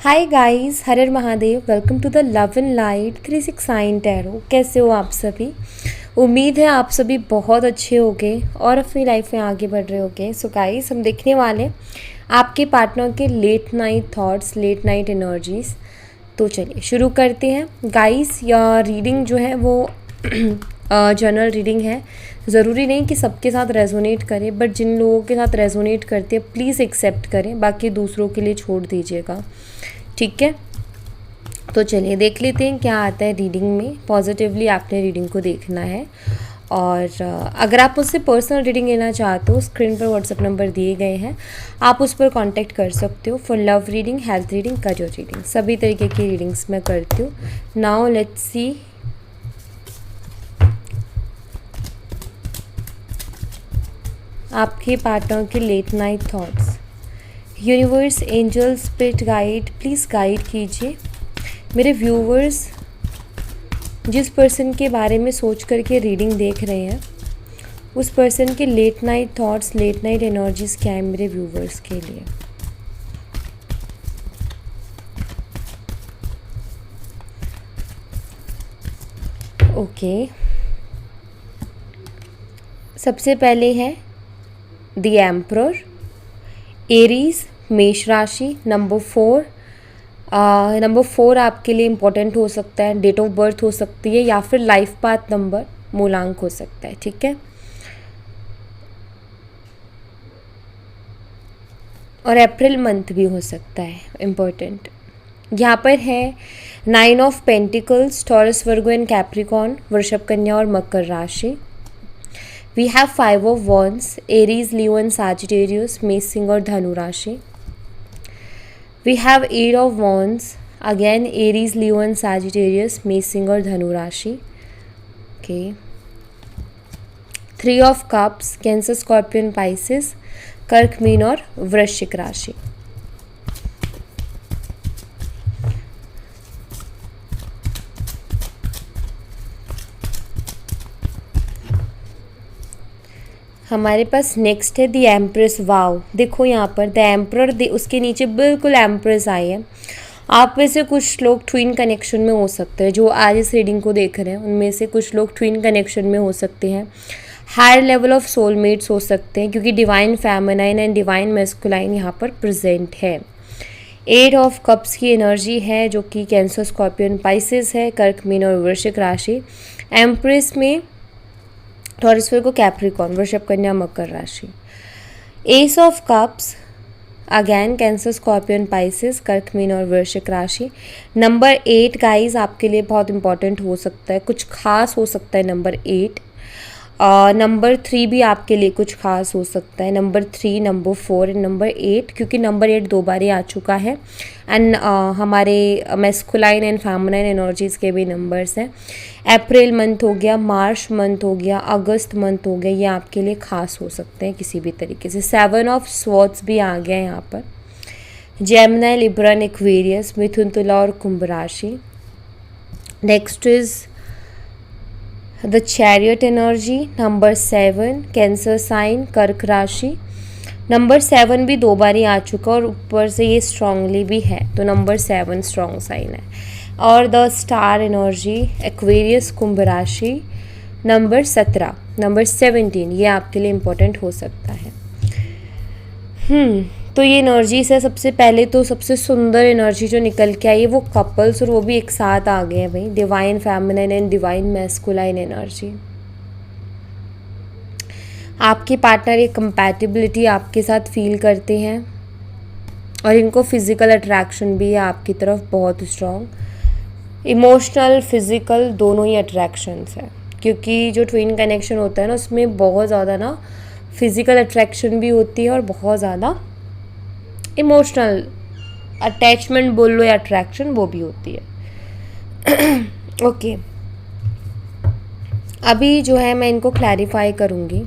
हाय guys, हर हर Mahadev. Welcome to the love and light 369 tarot. कैसे हो आप सभी? उम्मीद है आप सभी बहुत अच्छे होंगे और अपनी लाइफ में आगे बढ़ रहे होंगे। सो गाइस, हम देखने वाले आपके पार्टनर के late night thoughts, late night energies. तो चलिए शुरू करते हैं गाइस। या रीडिंग जो है वो जनरल रीडिंग है। ज़रूरी नहीं कि सबके साथ रेजोनेट करे, बट जिन लोगों के साथ रेजोनेट करते हैं प्लीज़ एक्सेप्ट करें, बाकी दूसरों के लिए छोड़ दीजिएगा, ठीक है। तो चलिए देख लेते हैं क्या आता है रीडिंग में। पॉजिटिवली आपने रीडिंग को देखना है। और अगर आप उससे पर्सनल रीडिंग लेना चाहते हो, स्क्रीन पर व्हाट्सएप नंबर दिए गए हैं, आप उस पर कांटेक्ट कर सकते हो for love reading, health reading, career reading. सभी तरीके की रीडिंग्स मैं करती हूँ। नाउ लेट्स सी आपके पार्टनर के late night thoughts. Universe, angel, spirit guide, please guide कीजिए मेरे व्यूवर्स। जिस पर्सन के बारे में सोच करके रीडिंग देख रहे हैं, उस पर्सन के late night thoughts, late night energies क्या है मेरे व्यूवर्स के लिए। ओके, सबसे पहले है द एम्परर, एरीज, मेष राशि, नंबर 4। नंबर 4 आपके लिए इम्पोर्टेंट हो सकता है। डेट ऑफ बर्थ हो सकती है या फिर लाइफ पाथ नंबर, मूलांक हो सकता है, ठीक है। और अप्रैल मंथ भी हो सकता है इम्पोर्टेंट। यहाँ पर है 9 of pentacles, Taurus, Virgo and Capricorn, वृषभ, कन्या और मकर राशि। We have 5 of wands, Aries, Leo and Sagittarius, मेष, सिंह और धनु राशि। We have 8 of wands, again Aries, Leo and Sagittarius, मेष, सिंह और धनु राशि। Okay. 3 of cups, cancer, scorpion, Pisces, कर्क, मीन और वृश्चिक राशि। हमारे पास नेक्स्ट है द एम्प्रेस। वाव, देखो यहाँ पर द एम्प्रर, उसके नीचे बिल्कुल एम्प्रेस आई है। आप में से कुछ लोग ट्विन कनेक्शन में हो सकते हैं, जो आज इस रीडिंग को देख रहे हैं उनमें से कुछ लोग ट्विन कनेक्शन में हो सकते हैं। हायर लेवल ऑफ सोलमेट्स हो सकते हैं, क्योंकि divine feminine and divine masculine यहाँ पर प्रेजेंट है। 8 ऑफ कप्स की एनर्जी है, जो कि कैंसर, स्कॉर्पियन, पाइसेस है, कर्क, मीन और वृश्चिक राशि। एम्प्रेस में टॉरस, वर्गो, कैप्रिकॉन, वृषभ, कन्या, मकर राशि। S of cups, again cancer, scorpion, Pisces, कर्क, मीन और वृश्चिक राशि। नंबर 8 गाइस आपके लिए बहुत इंपॉर्टेंट हो सकता है, कुछ खास हो सकता है नंबर 8। नंबर 3 भी आपके लिए कुछ खास हो सकता है। नंबर 3, नंबर 4 एंड नंबर 8, क्योंकि नंबर 8 2 बार ही आ चुका है। एंड हमारे मैस्कुलाइन एंड फेमिनाइन एनर्जीज़ के भी नंबर्स हैं। अप्रैल मंथ हो गया, मार्च मंथ हो गया, अगस्त मंथ हो गया, ये आपके लिए खास हो सकते हैं किसी भी तरीके से। 7 ऑफ स्वॉर्ड्स भी आ गया यहाँ पर। जेमिनी, लिब्रा, एक्वेरियस, मिथुन, तुला और कुंभ राशि। Next is the chariot energy, number 7, cancer sign, कर्क राशि। नंबर 7 भी 2 बार ही आ चुका और ऊपर से ये स्ट्रांगली भी है, तो नंबर 7 स्ट्रॉन्ग साइन है। और द स्टार एनर्जी, एक्वेरियस, कुंभ राशि। नंबर 17, नंबर 17 ये आपके लिए इम्पोर्टेंट हो सकता है। तो ये एनर्जीज है। सबसे पहले तो सबसे सुंदर एनर्जी जो निकल के आई है वो कपल्स, और वो भी एक साथ आ गए हैं भाई, divine feminine and divine masculine energy. आपके पार्टनर एक कंपैटिबिलिटी आपके साथ फील करते हैं और इनको फिजिकल अट्रैक्शन भी है आपकी तरफ, बहुत स्ट्रॉन्ग। इमोशनल, फिजिकल दोनों ही अट्रैक्शंस है, क्योंकि जो ट्विन कनेक्शन होता है ना, उसमें बहुत ज़्यादा ना फिजिकल अट्रैक्शन भी होती है और बहुत ज़्यादा इमोशनल अटैचमेंट बोल लो या अट्रैक्शन, वो भी होती है। ओके, अभी जो है मैं इनको क्लैरिफाई करूँगी।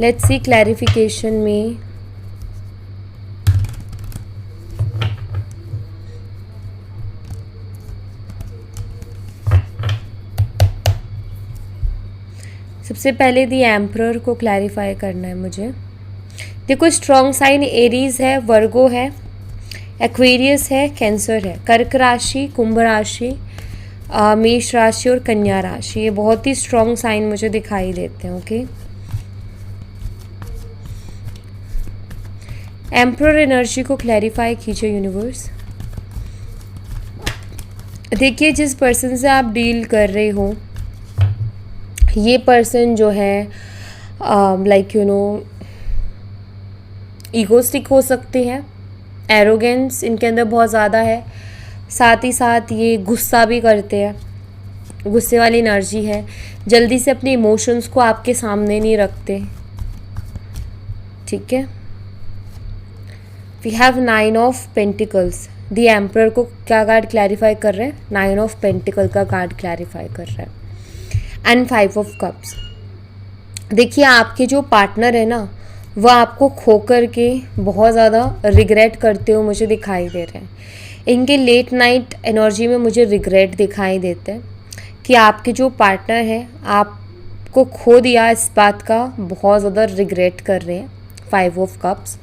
लेट्स सी क्लैरिफिकेशन में सबसे पहले दी एम्परर को क्लैरिफाई करना है मुझे। देखो, स्ट्रॉन्ग साइन एरीज है, वर्गो है, एक्वेरियस है, कैंसर है, कर्क राशि, कुंभ राशि, मेष राशि और कन्या राशि, ये बहुत ही स्ट्रॉन्ग साइन मुझे दिखाई देते हैं। ओके, एम्परर एनर्जी को क्लैरिफाई कीजिए यूनिवर्स। देखिए, जिस पर्सन से आप डील कर रहे हो, ये पर्सन जो है लाइक यू नो ईगोस्टिक हो सकते हैं, एरोगेंस इनके अंदर बहुत ज़्यादा है, साथ ही साथ ये गुस्सा भी करते हैं, गुस्से वाली एनर्जी है, जल्दी से अपने इमोशंस को आपके सामने नहीं रखते। ठीक है, we have 9 of pentacles. The emperor को क्या कार्ड क्लैरिफाई कर रहे हैं? 9 ऑफ पेंटिकल का कार्ड क्लैरिफाई कर रहा है एंड 5 ऑफ कप्स। देखिए, आपके जो पार्टनर है ना, वह आपको खो कर के बहुत ज़्यादा रिग्रेट करते हुए मुझे दिखाई दे रहे हैं। इनके लेट नाइट एनर्जी में मुझे रिग्रेट दिखाई देते हैं कि आपके जो पार्टनर है आपको खो दिया, इस बात का बहुत ज़्यादा रिग्रेट कर रहे हैं। 5 ऑफ कप्स,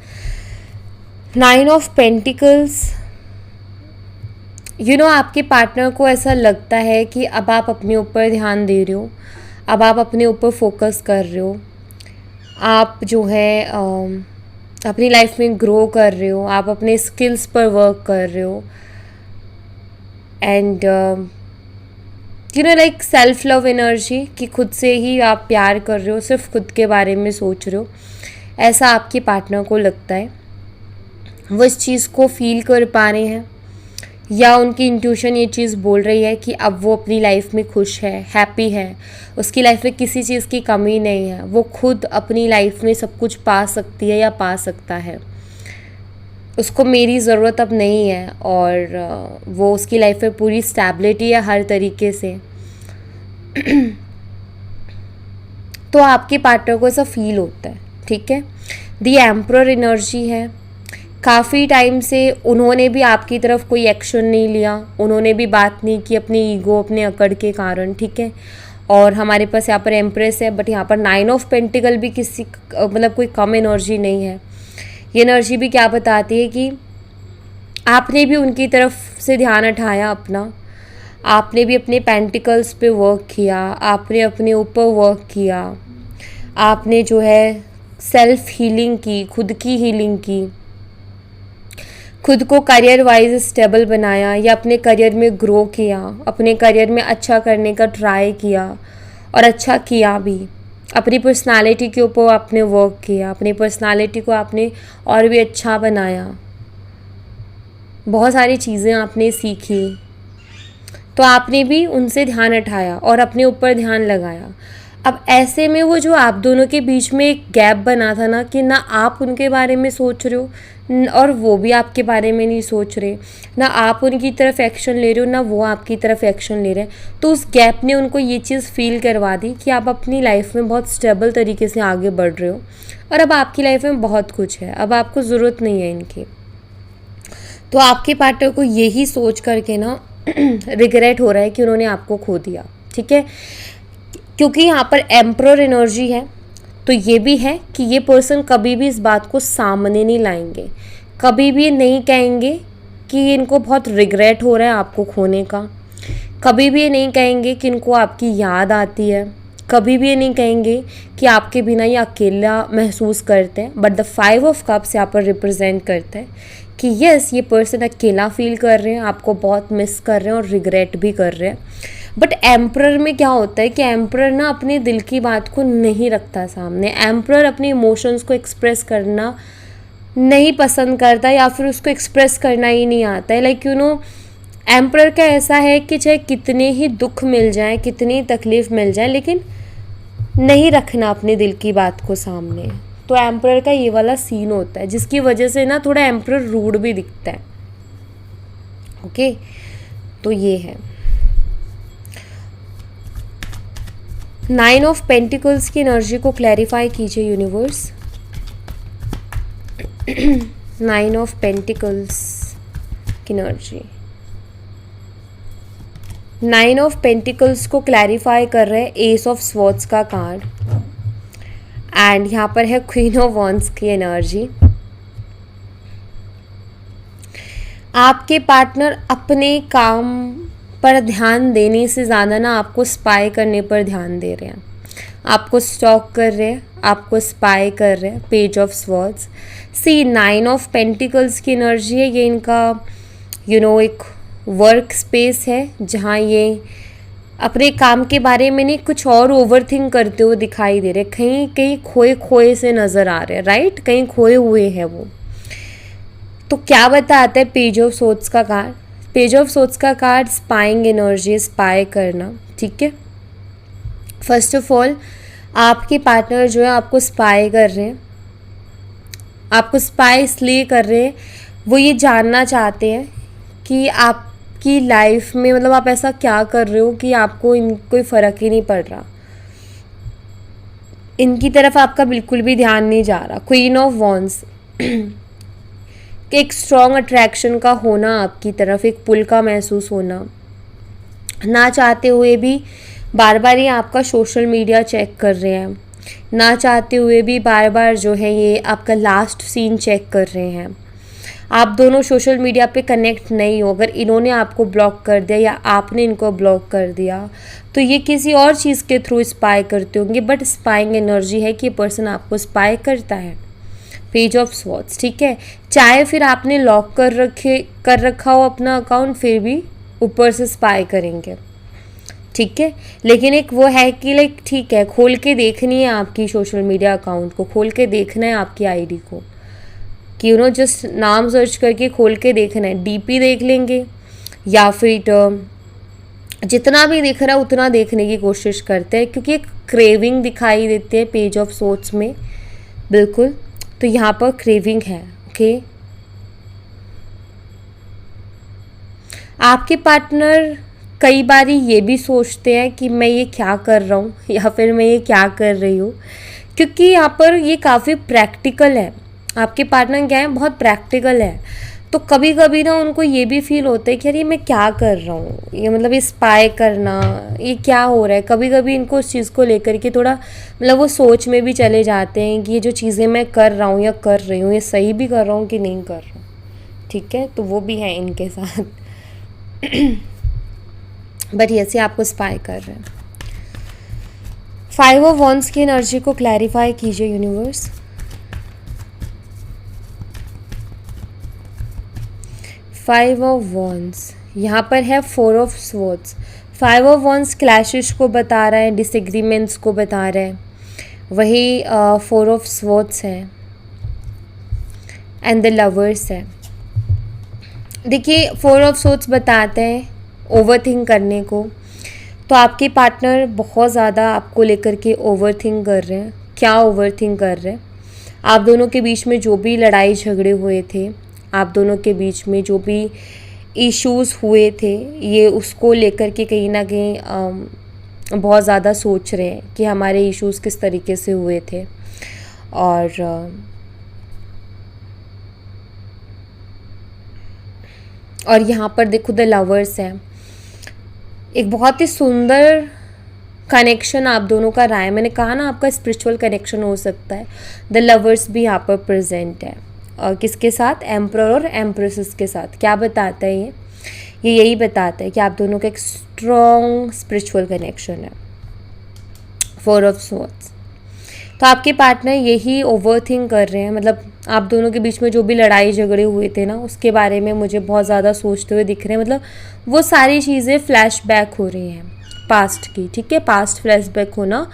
9 ऑफ पेंटिकल्स। आपके पार्टनर को ऐसा लगता है कि अब आप अपने ऊपर ध्यान दे रहे हो, अब आप अपने ऊपर फोकस कर रहे हो, आप जो है अपनी लाइफ में ग्रो कर रहे हो, आप अपने स्किल्स पर वर्क कर रहे हो and like self love energy कि खुद से ही आप प्यार कर रहे हो, सिर्फ खुद के बारे में सोच रहे हो, ऐसा आपके पार्टनर को लगता है। वो इस चीज़ को फील कर पा रहे हैं या उनकी इंट्यूशन ये चीज़ बोल रही है कि अब वो अपनी लाइफ में खुश है, हैप्पी है, उसकी लाइफ में किसी चीज़ की कमी नहीं है, वो खुद अपनी लाइफ में सब कुछ पा सकती है या पा सकता है, उसको मेरी ज़रूरत अब नहीं है और वो उसकी लाइफ में पूरी स्टेबिलिटी है हर तरीके से। तो आपके पार्टनर को ऐसा फील होता है। ठीक है, द एम्परर एनर्जी है, काफ़ी टाइम से उन्होंने भी आपकी तरफ कोई एक्शन नहीं लिया, उन्होंने भी बात नहीं की अपनी ईगो, अपने अकड़ के कारण। ठीक है, और हमारे पास यहाँ पर एम्प्रेस है, बट यहाँ पर 9 ऑफ पेंटिकल भी किसी मतलब कोई कम एनर्जी नहीं है। ये एनर्जी भी क्या बताती है कि आपने भी उनकी तरफ से ध्यान हटाया अपना, आपने भी अपने पेंटिकल्स पे वर्क किया, आपने अपने ऊपर वर्क किया, आपने जो है सेल्फ हीलिंग की, खुद की हीलिंग की, खुद को करियर वाइज स्टेबल बनाया या अपने करियर में ग्रो किया, अपने करियर में अच्छा करने का ट्राई किया और अच्छा किया भी। अपनी पर्सनालिटी के ऊपर आपने वर्क किया, अपनी पर्सनालिटी को आपने और भी अच्छा बनाया, बहुत सारी चीज़ें आपने सीखी। तो आपने भी उनसे ध्यान हटाया और अपने ऊपर ध्यान लगाया। अब ऐसे में वो जो आप दोनों के बीच में एक गैप बना था ना, कि ना आप उनके बारे में सोच रहे हो और वो भी आपके बारे में नहीं सोच रहे, ना आप उनकी तरफ एक्शन ले रहे हो ना वो आपकी तरफ एक्शन ले रहे हैं, तो उस गैप ने उनको ये चीज़ फील करवा दी कि आप अपनी लाइफ में बहुत स्टेबल तरीके से आगे बढ़ रहे हो और अब आपकी लाइफ में बहुत कुछ है, अब आपको ज़रूरत नहीं है इनकी। तो आपके पार्टनर को यही सोच करके ना रिग्रेट हो रहा है कि उन्होंने आपको खो दिया। ठीक है, क्योंकि यहाँ पर एम्परर एनर्जी है, तो ये भी है कि ये पर्सन कभी भी इस बात को सामने नहीं लाएंगे, कभी भी नहीं कहेंगे कि इनको बहुत रिग्रेट हो रहा है आपको खोने का, कभी भी ये नहीं कहेंगे कि इनको आपकी याद आती है, कभी भी ये नहीं कहेंगे कि आपके बिना ये अकेला महसूस करते हैं। बट द 5 ऑफ कप्स यहाँ पर रिप्रेजेंट करता है कि यस, ये पर्सन अकेला फील कर रहे हैं, आपको बहुत मिस कर रहे हैं और रिग्रेट भी कर रहे हैं। बट एम्परर में क्या होता है कि एम्परर ना अपने दिल की बात को नहीं रखता सामने, एम्परर अपने इमोशंस को एक्सप्रेस करना नहीं पसंद करता या फिर उसको एक्सप्रेस करना ही नहीं आता है। लाइक एम्परर का ऐसा है कि चाहे कितने ही दुख मिल जाए, कितनी तकलीफ मिल जाए, लेकिन नहीं रखना अपने दिल की बात को सामने। तो एम्परर का ये वाला सीन होता है, जिसकी वजह से ना थोड़ा एम्परर रूड भी दिखता है। ओके, तो ये है 9 ऑफ पेंटिकल्स की एनर्जी को क्लैरिफाई कीजिए यूनिवर्स। 9 ऑफ पेंटिकल्स की एनर्जी, 9 ऑफ पेंटिकल्स को क्लैरिफाई कर रहे हैं एस ऑफ स्वॉर्ड्स का कार्ड एंड यहाँ पर है क्वीन ऑफ वॉन्ड्स की एनर्जी। आपके पार्टनर अपने काम पर ध्यान देने से ज़्यादा ना आपको स्पाई करने पर ध्यान दे रहे हैं, आपको स्टॉक कर रहे हैं, आपको स्पाई कर रहे हैं। Page of swords, see 9 of pentacles की एनर्जी है। ये इनका एक वर्क स्पेस है जहाँ ये अपने काम के बारे में नहीं कुछ और ओवर थिंक करते हुए दिखाई दे रहे, कहीं कहीं खोए खोए से नज़र आ रहे हैं, राइट, कहीं खोए हुए हैं वो। तो क्या बताता है पेज ऑफ सोर्ड्स का कार्ड? पेज ऑफ सोर्ड्स का कार्ड स्पाइंग एनर्जी, स्पाई करना, ठीक है। फर्स्ट ऑफ ऑल आपके पार्टनर जो है आपको स्पाई कर रहे हैं, आपको स्पाई इसलिए कर रहे हैं, वो ये जानना चाहते हैं कि आपकी लाइफ में मतलब आप ऐसा क्या कर रहे हो कि आपको कोई फ़र्क ही नहीं पड़ रहा, इनकी तरफ आपका बिल्कुल भी ध्यान नहीं जा रहा। क्वीन ऑफ वॉन्ड्स, कि एक स्ट्रॉन्ग अट्रैक्शन का होना आपकी तरफ, एक पुल का महसूस होना, ना चाहते हुए भी बार बार ये आपका सोशल मीडिया चेक कर रहे हैं, ना चाहते हुए भी बार बार जो है ये आपका लास्ट सीन चेक कर रहे हैं। आप दोनों सोशल मीडिया पे कनेक्ट नहीं हो, अगर इन्होंने आपको ब्लॉक कर दिया या आपने इनको ब्लॉक कर दिया तो ये किसी और चीज़ के थ्रू स्पाई करते होंगे, बट स्पाइंग एनर्जी है कि ये पर्सन आपको स्पाई करता है। पेज ऑफ स्वॉर्ड्स, ठीक है, चाहे फिर आपने लॉक कर रखा हो अपना अकाउंट, फिर भी ऊपर से स्पाई करेंगे, ठीक है। लेकिन एक वो है कि लाइक ठीक है, खोल के देखनी है आपकी सोशल मीडिया अकाउंट को, खोल के देखना है आपकी आईडी को, कि जस्ट नाम सर्च करके खोल के देखना है, डीपी देख लेंगे या फिर जितना भी दिख रहा है उतना देखने की कोशिश करते हैं, क्योंकि एक क्रेविंग दिखाई देती है पेज ऑफ सोर्ड्स में, बिल्कुल। तो यहाँ पर क्रेविंग है, ओके। आपके पार्टनर कई बार ये भी सोचते हैं कि मैं ये क्या कर रहा हूँ या फिर मैं ये क्या कर रही हूँ, क्योंकि यहाँ पर ये काफ़ी प्रैक्टिकल है। आपके पार्टनर क्या है, बहुत प्रैक्टिकल है, तो कभी कभी ना उनको ये भी फील होता है कि यार ये मैं क्या कर रहा हूँ, ये मतलब ये स्पाई करना, ये क्या हो रहा है। कभी कभी इनको उस चीज़ को लेकर के थोड़ा मतलब वो सोच में भी चले जाते हैं कि ये जो चीज़ें मैं कर रहा हूँ या कर रही हूँ, ये सही भी कर रहा हूँ कि नहीं कर रहा हूँ, ठीक है। तो वो भी है इनके साथ बट ऐसे आपको स्पाई कर रहे हैं। 5 ऑफ वॉन्ड्स की एनर्जी को क्लैरिफाई कीजिए यूनिवर्स। 5 ऑफ वॉन्ड्स, यहाँ पर है 4 of swords. 5 of wands clashes को बता रहा है, डिसएग्रीमेंट्स को बता रहा है, वही 4 ऑफ स्वॉर्ड्स है एंड द लवर्स है। देखिए 4 ऑफ स्वॉर्ड्स बताते हैं ओवरथिंक करने को, तो आपके पार्टनर बहुत ज़्यादा आपको लेकर के ओवरथिंक कर रहे हैं। क्या ओवरथिंक कर रहे हैं? आप दोनों के बीच में जो भी लड़ाई झगड़े हुए थे, आप दोनों के बीच में जो भी इश्यूज़ हुए थे, ये उसको लेकर के कहीं ना कहीं बहुत ज़्यादा सोच रहे हैं कि हमारे इश्यूज़ किस तरीके से हुए थे। और यहाँ पर देखो द लवर्स है, एक बहुत ही सुंदर कनेक्शन आप दोनों का रहा है। मैंने कहा ना आपका स्पिरिचुअल कनेक्शन हो सकता है। द लवर्स भी यहाँ पर प्रेजेंट है, और किसके साथ? एम्परर और एम्प्रेसेस के साथ। क्या बताता है ये यही बताता है कि आप दोनों का एक स्ट्रॉन्ग स्पिरिचुअल कनेक्शन है। 4 ऑफ स्वॉर्ड्स, तो आपके पार्टनर यही ओवरथिंक कर रहे हैं, मतलब आप दोनों के बीच में जो भी लड़ाई झगड़े हुए थे ना, उसके बारे में मुझे बहुत ज़्यादा सोचते हुए दिख रहे हैं। मतलब वो सारी चीज़ें फ्लैशबैक हो रही हैं पास्ट की, ठीक है। पास्ट फ्लैशबैक होना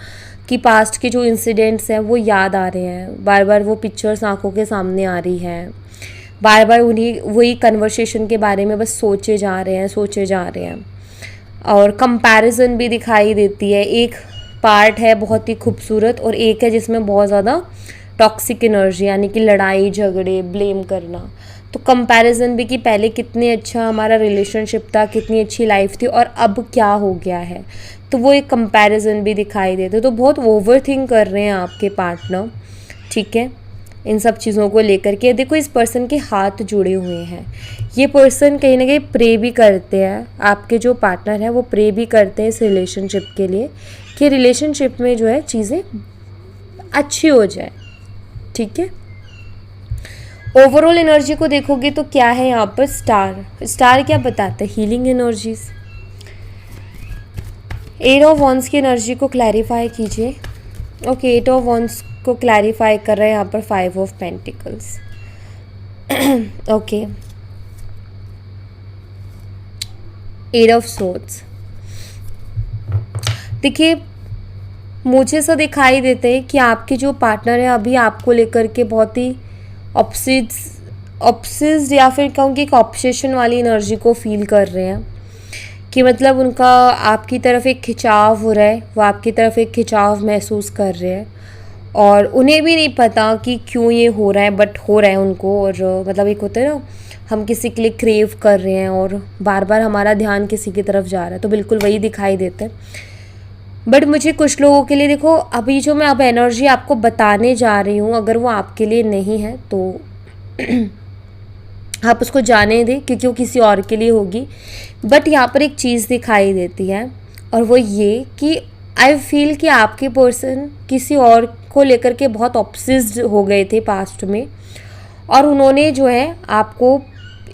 कि पास्ट के जो इंसिडेंट्स हैं वो याद आ रहे हैं, बार बार वो पिक्चर्स आंखों के सामने आ रही हैं, बार बार उन्हीं वही कन्वर्सेशन के बारे में बस सोचे जा रहे हैं। और कंपैरिजन भी दिखाई देती है। एक पार्ट है बहुत ही खूबसूरत और एक है जिसमें बहुत ज़्यादा टॉक्सिक एनर्जी, यानी कि लड़ाई झगड़े, ब्लेम करना। तो कंपैरिजन भी कि पहले कितने अच्छा हमारा रिलेशनशिप था, कितनी अच्छी लाइफ थी, और अब क्या हो गया है, तो वो एक कंपैरिजन भी दिखाई देते। तो बहुत ओवरथिंक कर रहे हैं आपके पार्टनर, ठीक है, इन सब चीज़ों को लेकर के। देखो इस पर्सन के हाथ जुड़े हुए हैं, ये पर्सन कहीं ना कहीं प्रे भी करते हैं, आपके जो पार्टनर है वो प्रे भी करते हैं इस रिलेशनशिप के लिए कि रिलेशनशिप में जो है चीज़ें अच्छी हो जाए, ठीक है। ओवरऑल एनर्जी को देखोगे तो क्या है यहाँ पर, स्टार। स्टार क्या बताता है, healing energies. Eight of wands की एनर्जी को क्लैरिफाई कीजिए। ओके, एट ऑफ वॉन्ड्स को क्लैरिफाई कर रहे हैं यहाँ पर five of pentacles. Okay, eight of swords. देखिए, मुझे ऐसा दिखाई देता है कि आपके जो पार्टनर है अभी आपको लेकर के बहुत ही ऑब्सेस्ड या फिर कहूँगी एक ऑब्सेशन वाली एनर्जी को फील कर रहे हैं, कि मतलब उनका आपकी तरफ एक खिंचाव हो रहा है, वो आपकी तरफ एक खिंचाव महसूस कर रहे हैं और उन्हें भी नहीं पता कि क्यों ये हो रहा है, बट हो रहा है उनको। और मतलब एक होता है ना, हम किसी के लिए क्रेव कर रहे हैं और बार बार हमारा ध्यान किसी की तरफ जा रहा है, तो बिल्कुल वही दिखाई देता है। बट मुझे कुछ लोगों के लिए, देखो अभी जो मैं अब एनर्जी आपको बताने जा रही हूँ, अगर वो आपके लिए नहीं है तो आप उसको जाने दें, क्योंकि वो किसी और के लिए होगी। बट यहाँ पर एक चीज़ दिखाई देती है और वो ये कि आई फील कि आपके पर्सन किसी और को लेकर के बहुत ऑब्सेस्ड हो गए थे पास्ट में, और उन्होंने जो है आपको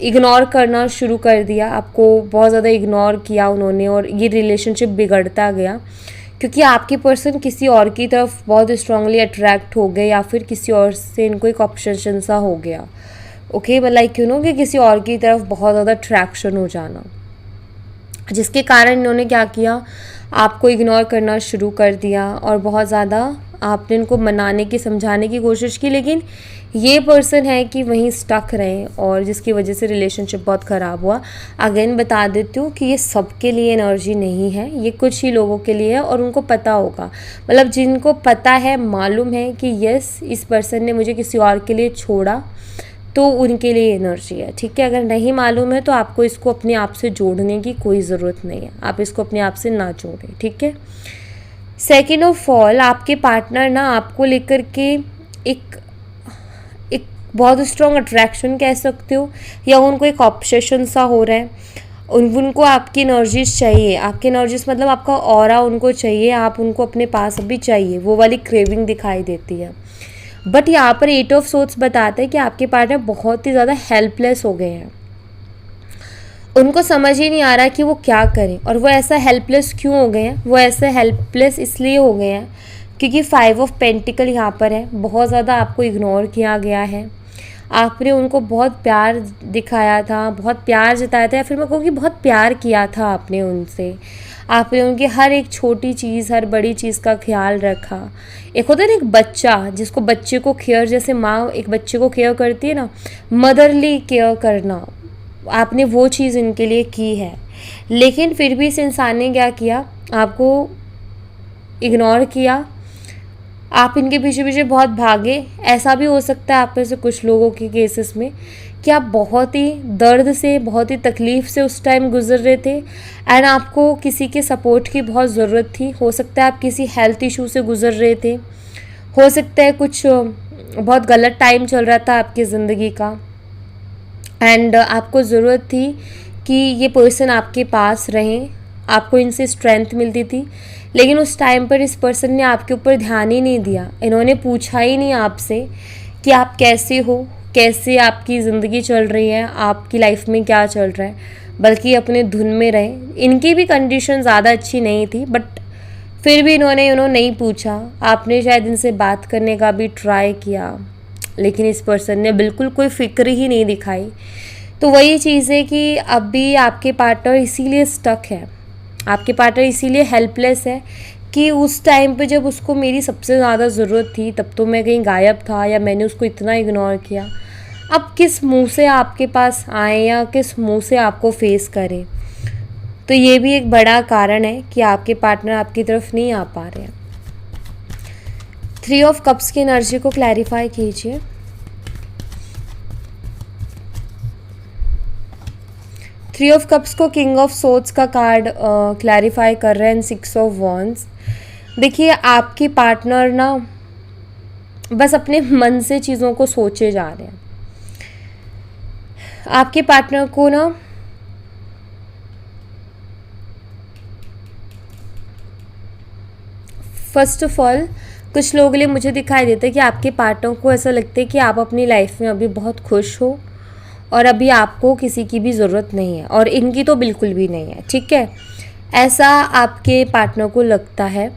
इग्नोर करना शुरू कर दिया, आपको बहुत ज़्यादा इग्नोर किया उन्होंने, और ये रिलेशनशिप बिगड़ता गया क्योंकि आपके पर्सन किसी और की तरफ बहुत स्ट्रांगली अट्रैक्ट हो गए, या फिर किसी और से इनको एक ऑब्सेशन सा हो गया। ओके, लाइक यू नो कि किसी और की तरफ बहुत ज़्यादा अट्रैक्शन हो जाना, जिसके कारण इन्होंने क्या किया, आपको इग्नोर करना शुरू कर दिया और बहुत ज़्यादा आपने इनको मनाने की, समझाने की कोशिश की, लेकिन ये पर्सन है कि वहीं स्टक रहे और जिसकी वजह से रिलेशनशिप बहुत ख़राब हुआ। अगेन बता देती हूँ कि ये सबके लिए एनर्जी नहीं है, ये कुछ ही लोगों के लिए है और उनको पता होगा, मतलब जिनको पता है, मालूम है कि यस इस पर्सन ने मुझे किसी और के लिए छोड़ा, तो उनके लिए एनर्जी है। ठीक है, अगर नहीं मालूम है तो आपको इसको अपने आप से जोड़ने की कोई ज़रूरत नहीं है, आप इसको अपने आप से ना जोड़ें। ठीक है, सेकेंड ऑफ ऑल, आपके पार्टनर ना आपको लेकर के एक बहुत स्ट्रॉन्ग अट्रैक्शन कह सकते हो, या उनको एक ऑब्सेशन सा हो रहा है, उनको आपकी एनर्जीज चाहिए, आपकी एनर्जीज मतलब आपका ऑरा उनको चाहिए, आप उनको अपने पास अभी चाहिए, वो वाली क्रेविंग दिखाई देती है। बट यहाँ पर एट ऑफ सोर्ड्स बताते हैं कि आपके पार्टनर बहुत ही ज़्यादा हेल्पलेस हो गए हैं, उनको समझ ही नहीं आ रहा कि वो क्या करें। और वो ऐसा हेल्पलेस क्यों हो गए हैं, वो ऐसे हेल्पलेस इसलिए हो गए हैं क्योंकि फाइव ऑफ पेंटिकल यहाँ पर है, बहुत ज़्यादा आपको इग्नोर किया गया है, आपने उनको बहुत प्यार दिखाया था, बहुत प्यार जताया था, या फिर मैं कहूँ कि बहुत प्यार किया था आपने उनसे, आपने उनकी हर एक छोटी चीज़, हर बड़ी चीज़ का ख्याल रखा। एक होता है ना एक बच्चा जिसको, बच्चे को केयर, जैसे माँ एक बच्चे को केयर करती है ना, मदरली केयर करना, आपने वो चीज़ इनके लिए की है। लेकिन फिर भी इस इंसान ने क्या किया, आपको इग्नोर किया, आप इनके पीछे पीछे बहुत भागे। ऐसा भी हो सकता है आप में से कुछ लोगों के केसेस में कि आप बहुत ही दर्द से, बहुत ही तकलीफ़ से उस टाइम गुजर रहे थे एंड आपको किसी के सपोर्ट की बहुत ज़रूरत थी। हो सकता है आप किसी हेल्थ इशू से गुजर रहे थे, हो सकता है कुछ बहुत गलत टाइम चल रहा था आपकी ज़िंदगी का एंड आपको ज़रूरत थी कि ये पर्सन आपके पास रहें, आपको इनसे स्ट्रेंथ मिलती थी। लेकिन उस टाइम पर इस पर्सन ने आपके ऊपर ध्यान ही नहीं दिया, इन्होंने पूछा ही नहीं आपसे कि आप कैसे हो, कैसे आपकी ज़िंदगी चल रही है, आपकी लाइफ में क्या चल रहा है, बल्कि अपने धुन में रहे। इनकी भी कंडीशन ज़्यादा अच्छी नहीं थी बट फिर भी इन्होंने नहीं पूछा। आपने शायद इनसे बात करने का भी ट्राई किया लेकिन इस पर्सन ने बिल्कुल कोई फिक्र ही नहीं दिखाई। तो वही चीज़ है कि अभी आपके पार्टनर इसीलिए स्टक है, आपके पार्टनर इसीलिए हेल्पलेस है कि उस टाइम पे जब उसको मेरी सबसे ज़्यादा ज़रूरत थी तब तो मैं कहीं गायब था या मैंने उसको इतना इग्नोर किया। अब किस मुंह से आपके पास आए या किस मुंह से आपको फेस करें, तो ये भी एक बड़ा कारण है कि आपके पार्टनर आपकी तरफ नहीं आ पा रहे हैं। थ्री ऑफ कप्स की एनर्जी को क्लैरिफाई कीजिए। थ्री ऑफ कप्स को किंग ऑफ सोर्ड्स का कार्ड क्लैरिफाई कर रहे हैं। सिक्स ऑफ वॉन्ड्स, देखिए आपके पार्टनर ना बस अपने मन से चीज़ों को सोचे जा रहे हैं। आपके पार्टनर को ना फर्स्ट ऑफ ऑल कुछ लोगों के लिए मुझे दिखाई देता है कि आपके पार्टनर को ऐसा लगता है कि आप अपनी लाइफ में अभी बहुत खुश हो और अभी आपको किसी की भी ज़रूरत नहीं है, और इनकी तो बिल्कुल भी नहीं है, ठीक है। ऐसा आपके पार्टनर को लगता है।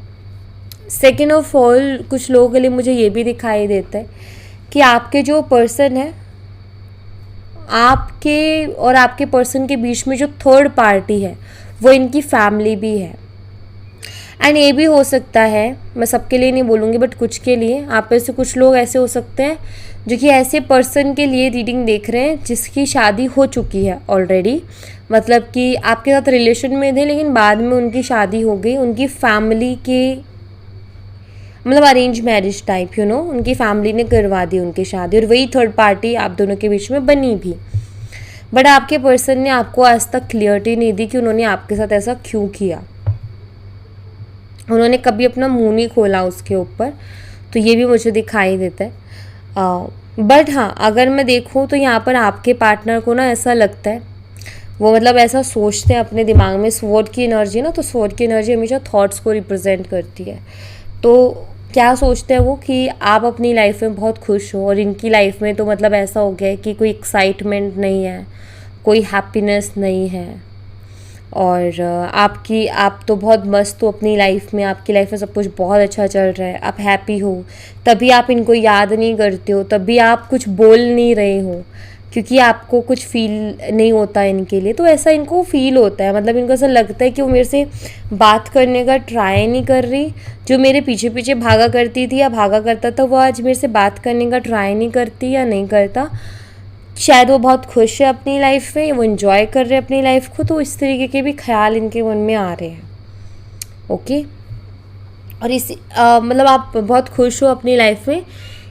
सेकेंड ऑफ ऑल, कुछ लोगों के लिए मुझे ये भी दिखाई देता है कि आपके जो पर्सन है, आपके और आपके पर्सन के बीच में जो थर्ड पार्टी है वो इनकी फैमिली भी है। एंड ये भी हो सकता है, मैं सबके लिए नहीं बोलूँगी बट कुछ के लिए, आप में से कुछ लोग ऐसे हो सकते हैं जो कि ऐसे पर्सन के लिए रीडिंग देख रहे हैं जिसकी शादी हो चुकी है ऑलरेडी, मतलब कि आपके साथ रिलेशन में थे लेकिन बाद में उनकी शादी हो गई, उनकी फैमिली के, मतलब arrange marriage type, you know, उनकी फैमिली ने करवा दी उनकी शादी, और वही थर्ड पार्टी आप दोनों के बीच में बनी भी। बट आपके पर्सन ने आपको आज तक क्लियरिटी नहीं दी कि उन्होंने आपके साथ ऐसा क्यों किया, उन्होंने कभी अपना मुंह नहीं खोला उसके ऊपर, तो ये भी मुझे दिखाई देता है। बट हाँ, अगर मैं देखूँ तो यहाँ पर आपके पार्टनर को ना ऐसा लगता है, वो मतलब ऐसा सोचते हैं अपने दिमाग में, स्वॉर्ड की एनर्जी ना, तो स्वॉर्ड की एनर्जी हमेशा थॉट्स को रिप्रेजेंट करती है। तो क्या सोचते हैं वो कि आप अपनी लाइफ में बहुत खुश हो और इनकी लाइफ में तो मतलब ऐसा हो गया है कि कोई एक्साइटमेंट नहीं है, कोई हैप्पीनेस नहीं है, और आप तो बहुत मस्त हो अपनी लाइफ में, आपकी लाइफ में सब कुछ बहुत अच्छा चल रहा है, आप हैप्पी हो, तभी आप इनको याद नहीं करते हो, तभी आप कुछ बोल नहीं रहे हो क्योंकि आपको कुछ फील नहीं होता है इनके लिए। तो ऐसा इनको फील होता है, मतलब इनको ऐसा लगता है कि वो मेरे से बात करने का ट्राई नहीं कर रही, जो मेरे पीछे पीछे भागा करती थी या भागा करता था वो आज मेरे से बात करने का ट्राई नहीं करती या नहीं करता। शायद वो बहुत खुश है अपनी लाइफ में, वो इन्जॉय कर रहे हैं अपनी लाइफ को, तो इस तरीके के भी ख्याल इनके मन में आ रहे हैं। ओके, और मतलब आप बहुत खुश हो अपनी लाइफ में,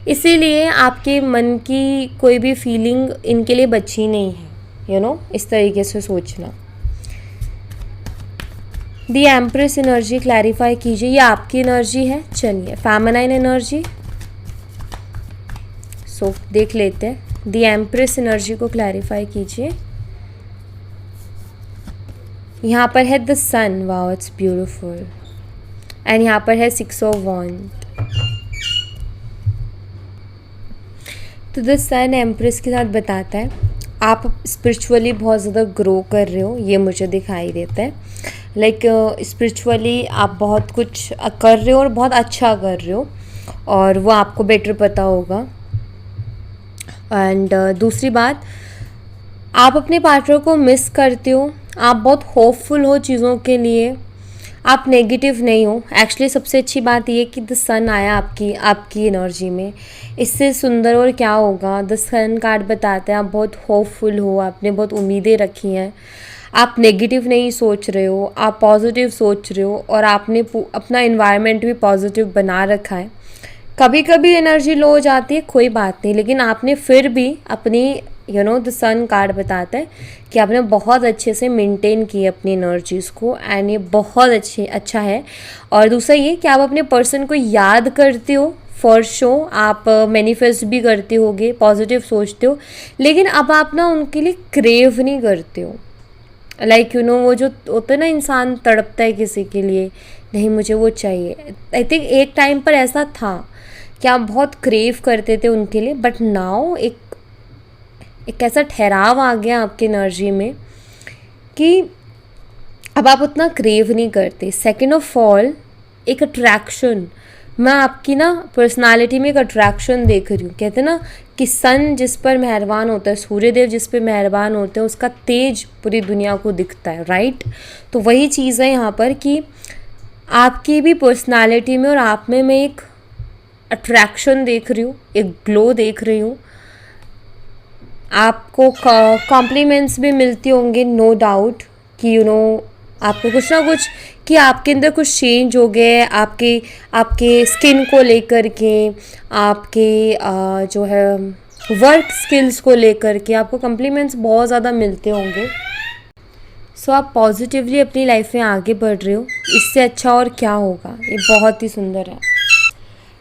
इसीलिए आपके मन की कोई भी फीलिंग इनके लिए बची नहीं है, यू नो, इस तरीके से सोचना। दी एम्प्रेस एनर्जी क्लैरिफाई कीजिए, ये आपकी एनर्जी है। चलिए, फेमिनाइन एनर्जी देख लेते हैं, दी एम्प्रेस एनर्जी को क्लैरिफाई कीजिए। यहाँ पर है the sun, wow it's beautiful, and यहाँ पर है 6 ऑफ वॉन्ड। तो द सन एम्प्रेस के साथ बताता है आप स्पिरिचुअली बहुत ज़्यादा ग्रो कर रहे हो, ये मुझे दिखाई देता है। लाइक स्पिरिचुअली आप बहुत कुछ कर रहे हो और बहुत अच्छा कर रहे हो, और वो आपको बेटर पता होगा। एंड दूसरी बात, आप अपने पार्टनर को मिस करते हो, आप बहुत होपफुल हो चीज़ों के लिए, आप नेगेटिव नहीं हो। एक्चुअली सबसे अच्छी बात ये कि द सन आया आपकी एनर्जी में, इससे सुंदर और क्या होगा। द सन कार्ड बताते हैं आप बहुत होपफुल हो, आपने बहुत उम्मीदें रखी हैं, आप नेगेटिव नहीं सोच रहे हो, आप पॉजिटिव सोच रहे हो, और आपने अपना इन्वायरमेंट भी पॉजिटिव बना रखा है। कभी कभी एनर्जी लो हो जाती है, कोई बात नहीं, लेकिन आपने फिर भी अपनी, you know, the sun card बताता है कि आपने बहुत अच्छे से मेंटेन की अपनी एनर्जीज़ को, एंड ये बहुत अच्छा है। और दूसरा ये कि आप अपने पर्सन को याद करते हो, फॉर शो आप मैनिफेस्ट भी करते होगे, पॉजिटिव सोचते हो, लेकिन अब आप ना उनके लिए क्रेव नहीं करते हो। लाइक यू नो, वो जो होता है ना, इंसान तड़पता है किसी के लिए, नहीं मुझे वो चाहिए। आई थिंक एक टाइम पर ऐसा था कि आप बहुत क्रेव करते थे उनके लिए, बट नाउ एक ऐसा ठहराव आ गया आपकी एनर्जी में कि अब आप उतना क्रेव नहीं करते। सेकेंड ऑफ ऑल, एक अट्रैक्शन, मैं आपकी ना पर्सनालिटी में एक अट्रैक्शन देख रही हूँ। कहते हैं ना कि सन जिस पर मेहरबान होता है, सूर्यदेव जिस पर मेहरबान होते हैं, उसका तेज पूरी दुनिया को दिखता है, राइट। तो वही चीज़ है यहाँ पर कि आपकी भी पर्सनालिटी में और आप में मैं एक अट्रैक्शन देख रही हूँ, एक ग्लो देख रही हूँ। आपको कॉम्प्लीमेंट्स भी मिलती होंगे, नो डाउट, कि यू नो आपको कुछ ना कुछ, कि आपके अंदर कुछ चेंज हो गए, आपके स्किन को लेकर के, आपके जो है वर्क स्किल्स को लेकर के आपको कॉम्प्लीमेंट्स बहुत ज़्यादा मिलते होंगे। सो आप पॉजिटिवली अपनी लाइफ में आगे बढ़ रहे हो, इससे अच्छा और क्या होगा। ये बहुत ही सुंदर है।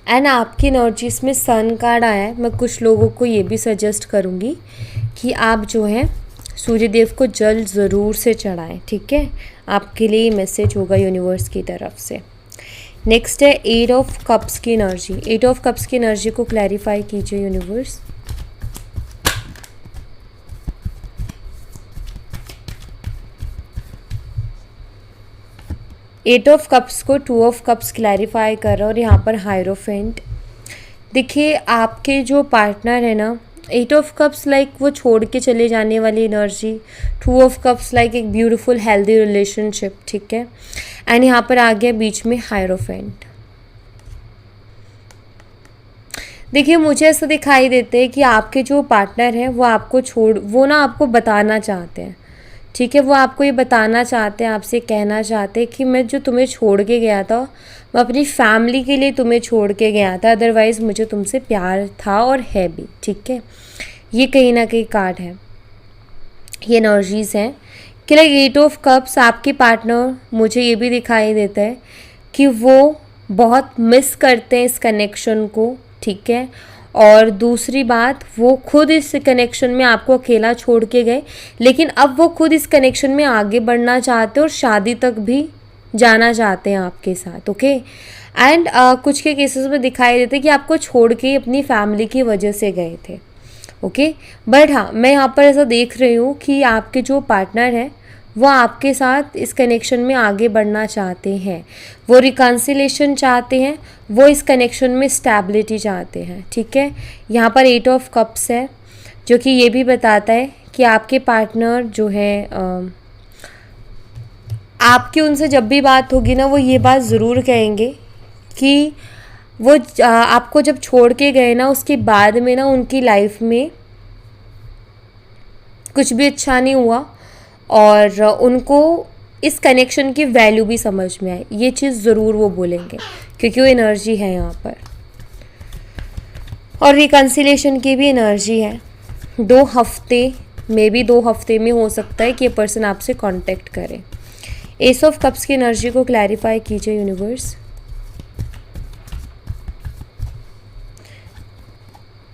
एंड आपकी एनर्जीज में सन कार्ड आया है। मैं कुछ लोगों को ये भी सजेस्ट करूँगी कि आप जो है सूर्यदेव को जल ज़रूर से चढ़ाएं, ठीक है। आपके लिए ये मैसेज होगा यूनिवर्स की तरफ से। नेक्स्ट है 8 ऑफ कप्स की एनर्जी। 8 ऑफ कप्स की एनर्जी को क्लैरिफाई कीजिए यूनिवर्स। एट ऑफ कप्स को 2 ऑफ कप्स क्लैरिफाई कर रहा है और यहाँ पर हायरोफेंट। देखिए आपके जो पार्टनर है ना, 8 ऑफ कप्स लाइक वो छोड़ के चले जाने वाली एनर्जी, 2 ऑफ कप्स लाइक एक ब्यूटीफुल हेल्दी रिलेशनशिप, ठीक है। एंड यहाँ पर आ गया बीच में हायरोफेंट। देखिए मुझे ऐसा दिखाई देता है कि आपके जो पार्टनर हैं वो ना आपको बताना चाहते हैं, ठीक है। वो आपको ये बताना चाहते हैं, आपसे कहना चाहते हैं कि मैं जो तुम्हें छोड़ के गया था मैं अपनी फैमिली के लिए तुम्हें छोड़ के गया था, अदरवाइज़ मुझे तुमसे प्यार था और है भी, ठीक है। ये कहीं ना कहीं कार्ड है, ये एनर्जीज़ हैं कि लाइक 8 ऑफ कप्स आपके पार्टनर, मुझे ये भी दिखाई देता है कि वो बहुत मिस करते हैं इस कनेक्शन को, ठीक है। और दूसरी बात, वो खुद इस कनेक्शन में आपको अकेला छोड़ के गए, लेकिन अब वो खुद इस कनेक्शन में आगे बढ़ना चाहते हैं और शादी तक भी जाना चाहते हैं आपके साथ, ओके। एंड कुछ के केसेस में दिखाई देते कि आपको छोड़ के अपनी फैमिली की वजह से गए थे, ओके। बट हाँ, मैं यहाँ पर ऐसा देख रही हूँ कि आपके जो पार्टनर हैं वो आपके साथ इस कनेक्शन में आगे बढ़ना चाहते हैं, वो रिकन्सिलेशन चाहते हैं, वो इस कनेक्शन में स्टेबिलिटी चाहते हैं, ठीक है। यहाँ पर 8 ऑफ कप्स है जो कि ये भी बताता है कि आपके पार्टनर जो है आपकी उनसे जब भी बात होगी ना, वो ये बात ज़रूर कहेंगे कि वो आपको जब छोड़ के गए ना, उसके बाद में ना उनकी लाइफ में कुछ भी अच्छा नहीं हुआ और उनको इस कनेक्शन की वैल्यू भी समझ में आई। ये चीज़ ज़रूर वो बोलेंगे क्योंकि वो एनर्जी है यहाँ पर। और रिकन्सिलेशन की भी एनर्जी है। 2 हफ्ते में हो सकता है कि ये पर्सन आपसे कांटेक्ट करे। एस ऑफ कप्स की एनर्जी को क्लैरिफाई कीजिए यूनिवर्स।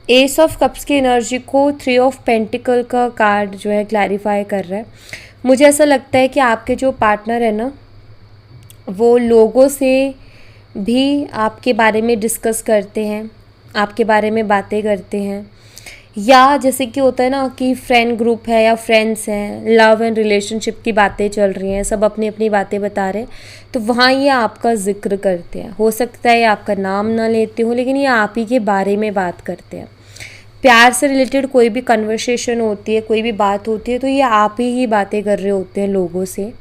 एस ऑफ कप्स की एनर्जी को 3 ऑफ पेंटिकल का कार्ड जो है क्लैरिफाई कर रहा है। मुझे ऐसा लगता है कि आपके जो पार्टनर है ना, वो लोगों से भी आपके बारे में डिस्कस करते हैं, आपके बारे में बातें करते हैं, या जैसे कि होता है ना कि फ्रेंड ग्रुप है या फ्रेंड्स हैं, लव एंड रिलेशनशिप की बातें चल रही हैं, सब अपनी अपनी बातें बता रहे हैं, तो वहाँ ये आपका जिक्र करते हैं। हो सकता है आपका नाम ना लेते हो, लेकिन ये आप ही के बारे में बात करते हैं। प्यार से रिलेटेड कोई भी कन्वर्सेशन होती है, कोई भी बात होती है, तो ये आप ही बातें कर रहे होते हैं लोगों से,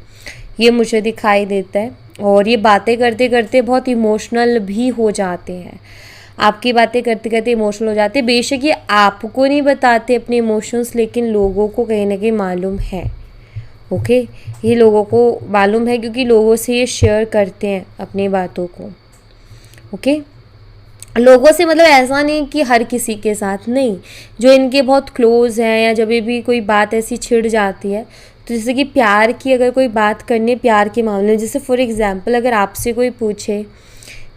ये मुझे दिखाई देता है। और ये बातें करते करते बहुत इमोशनल भी हो जाते हैं। आपकी बातें करते करते इमोशनल हो जाते हैं। बेशक ये आपको नहीं बताते अपने इमोशंस, लेकिन लोगों को कहीं ना कहीं मालूम है, ओके। ये लोगों को मालूम है क्योंकि लोगों से ये शेयर करते हैं अपनी बातों को, ओके। लोगों से मतलब ऐसा नहीं कि हर किसी के साथ नहीं, जो इनके बहुत क्लोज हैं, या जब भी कोई बात ऐसी छिड़ जाती है, तो जैसे कि प्यार की अगर कोई बात करनी है, प्यार के मामले में, जैसे फॉर एग्जांपल अगर आपसे कोई पूछे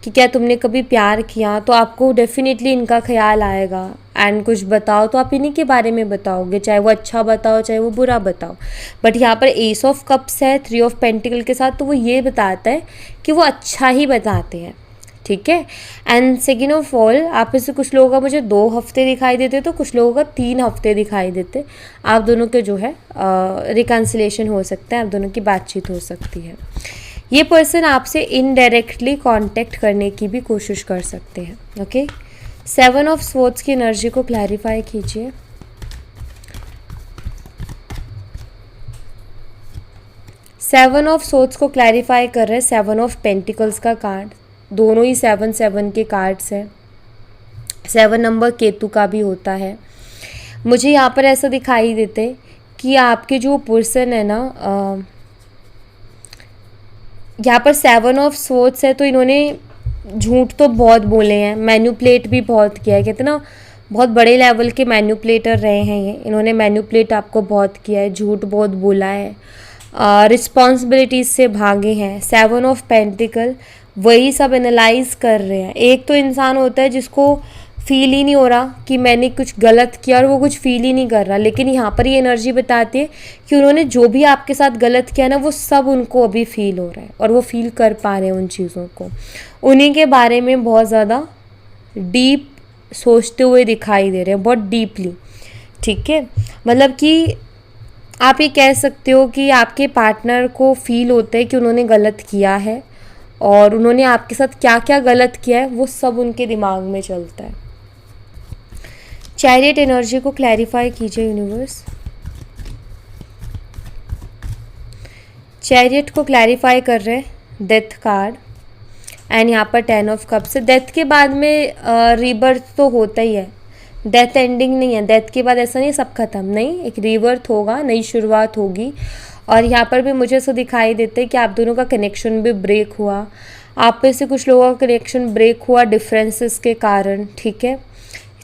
कि क्या तुमने कभी प्यार किया, तो आपको डेफिनेटली इनका ख्याल आएगा। एंड कुछ बताओ तो आप इन्हीं के बारे में बताओगे, चाहे वो अच्छा बताओ चाहे वो बुरा बताओ। बट यहाँ पर एस ऑफ कप्स है 3 ऑफ पेंटिकल के साथ, तो वो ये बताता है कि वो अच्छा ही बताते हैं, ठीक है। एंड सेकेंड ऑफ ऑल, आप में से कुछ लोगों का मुझे 2 हफ्ते दिखाई देते, तो कुछ लोगों का 3 हफ्ते दिखाई देते। आप दोनों के जो है रिकन्सिलेशन हो सकता है, आप दोनों की बातचीत हो सकती है। ये पर्सन आपसे इनडायरेक्टली कांटेक्ट करने की भी कोशिश कर सकते हैं, ओके। 7 ऑफ स्वॉर्ड्स की एनर्जी को क्लैरिफाई कीजिए। सेवन ऑफ स्वॉर्ड्स को क्लैरिफाई कर रहे हैं 7 ऑफ पेंटिकल्स का कार्ड। दोनों ही 7 के कार्ड्स हैं। 7 नंबर केतु का भी होता है। मुझे यहाँ पर ऐसा दिखाई देते कि आपके जो पर्सन है ना, यहाँ पर 7 ऑफ स्वॉर्ड्स है, तो इन्होंने झूठ तो बहुत बोले हैं, मैन्युपुलेट भी बहुत किया है। कहते ना बहुत बड़े लेवल के मैन्युपुलेटर रहे हैं ये, इन्होंने मैन्युपुलेट आपको बहुत किया है, झूठ बहुत बोला है, रिस्पॉन्सिबिलिटीज़ से भागे हैं। 7 ऑफ पेंटिकल वही सब एनालाइज कर रहे हैं। एक तो इंसान होता है जिसको फील ही नहीं हो रहा कि मैंने कुछ गलत किया और वो कुछ फील ही नहीं कर रहा। लेकिन यहाँ पर ये एनर्जी बताती है कि उन्होंने जो भी आपके साथ गलत किया ना, वो सब उनको अभी फील हो रहा है और वो फील कर पा रहे हैं उन चीज़ों को। उन्हीं के बारे में बहुत ज़्यादा डीप सोचते हुए दिखाई दे रहे हैं, बहुत डीपली। ठीक है, मतलब कि आप ये कह सकते हो कि आपके पार्टनर को फील होता है कि उन्होंने गलत किया है और उन्होंने आपके साथ क्या क्या गलत किया है वो सब उनके दिमाग में चलता है। चैरियट एनर्जी को क्लैरिफाई कीजिए यूनिवर्स। चैरियट को क्लैरिफाई कर रहे हैं डेथ कार्ड एंड यहाँ पर 10 ऑफ कप्स से। डेथ के बाद में रीबर्थ तो होता ही है, डेथ एंडिंग नहीं है। डेथ के बाद ऐसा नहीं सब खत्म, नहीं, एक रीबर्थ होगा, नई शुरुआत होगी। और यहाँ पर भी मुझे ऐसा दिखाई देता है कि आप दोनों का कनेक्शन भी ब्रेक हुआ। आप में से कुछ लोगों का कनेक्शन ब्रेक हुआ डिफरेंसेस के कारण। ठीक है,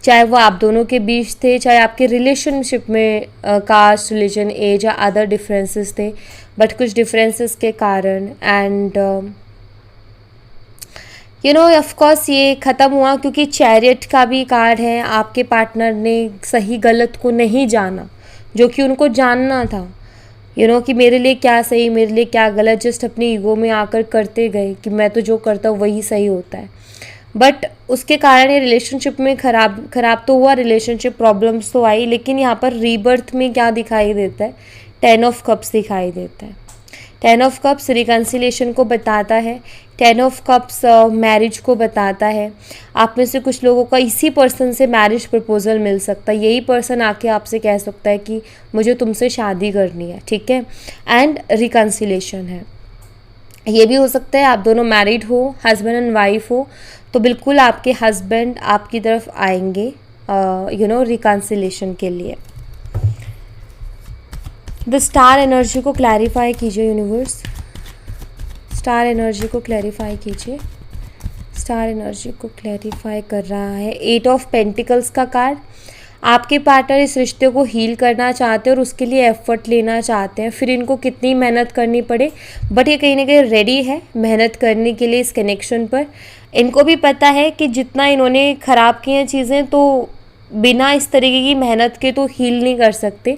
चाहे वो आप दोनों के बीच थे, चाहे आपके रिलेशनशिप में कास्ट, रिलीजन, एज या अदर डिफरेंसेस थे, बट कुछ डिफरेंसेस के कारण एंड ऑफ कोर्स ये ख़त्म हुआ क्योंकि चैरियट का भी कार्ड है। आपके पार्टनर ने सही गलत को नहीं जाना जो कि उनको जानना था। कि मेरे लिए क्या सही, मेरे लिए क्या गलत, जस्ट अपनी ईगो में आकर करते गए कि मैं तो जो करता हूँ वही सही होता है। बट उसके कारण ये रिलेशनशिप में खराब तो हुआ, रिलेशनशिप प्रॉब्लम्स तो आई। लेकिन यहाँ पर रीबर्थ में क्या दिखाई देता है, 10 ऑफ कप्स दिखाई देता है। 10 ऑफ कप्स रिकन्सिलेशन को बताता है। 10 ऑफ कप्स मैरिज को बताता है। आप में से कुछ लोगों का इसी पर्सन से मैरिज प्रपोजल मिल सकता है। यही पर्सन आके आपसे कह सकता है कि मुझे तुमसे शादी करनी है। ठीक है, एंड रिकन्सिलेशन है। ये भी हो सकता है आप दोनों मैरिड हो, हस्बैंड एंड वाइफ हो, तो बिल्कुल आपके हस्बैंड आपकी तरफ आएंगे रिकन्सिलेशन के लिए। द स्टार एनर्जी को क्लैरिफाई कीजिए यूनिवर्स। स्टार एनर्जी को क्लैरिफाई कीजिए। स्टार एनर्जी को क्लैरिफाई कर रहा है 8 ऑफ पेंटिकल्स का कार्ड। आपके पार्टनर इस रिश्ते को हील करना चाहते हैं और उसके लिए एफर्ट लेना चाहते हैं, फिर इनको कितनी मेहनत करनी पड़े, बट ये कहीं ना कहीं रेडी है मेहनत करने के लिए इस कनेक्शन पर। इनको भी पता है कि जितना इन्होंने ख़राब की हैं चीज़ें, तो बिना इस तरीके की मेहनत के तो हील नहीं कर सकते।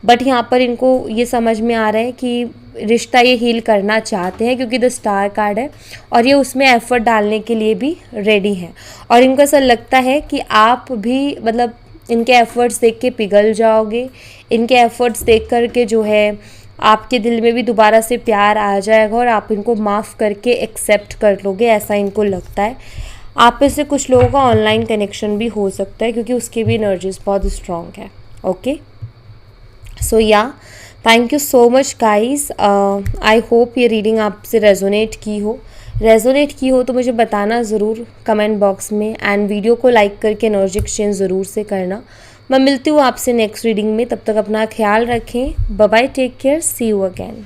बट यहाँ पर इनको ये समझ में आ रहा है कि रिश्ता ये हील करना चाहते हैं क्योंकि द स्टार कार्ड है और ये उसमें एफर्ट डालने के लिए भी रेडी हैं। और इनको ऐसा लगता है कि आप भी मतलब इनके एफ़र्ट्स देख के पिघल जाओगे। इनके एफ़र्ट्स देख कर के जो है आपके दिल में भी दोबारा से प्यार आ जाएगा और आप इनको माफ़ करके एक्सेप्ट कर लोगे, ऐसा इनको लगता है। आप में से कुछ लोगों का ऑनलाइन कनेक्शन भी हो सकता है क्योंकि उसकी भी एनर्जीज बहुत स्ट्रॉन्ग है। ओके, सो या thank you so much guys. I hope ये रीडिंग आपसे रेजोनेट की हो तो मुझे बताना ज़रूर कमेंट बॉक्स में, एंड वीडियो को लाइक करके एनर्जी एक्सचेंज ज़रूर से करना। मैं मिलती हूँ आपसे नेक्स्ट रीडिंग में, तब तक अपना ख्याल रखें। Bye bye, take care, see you again.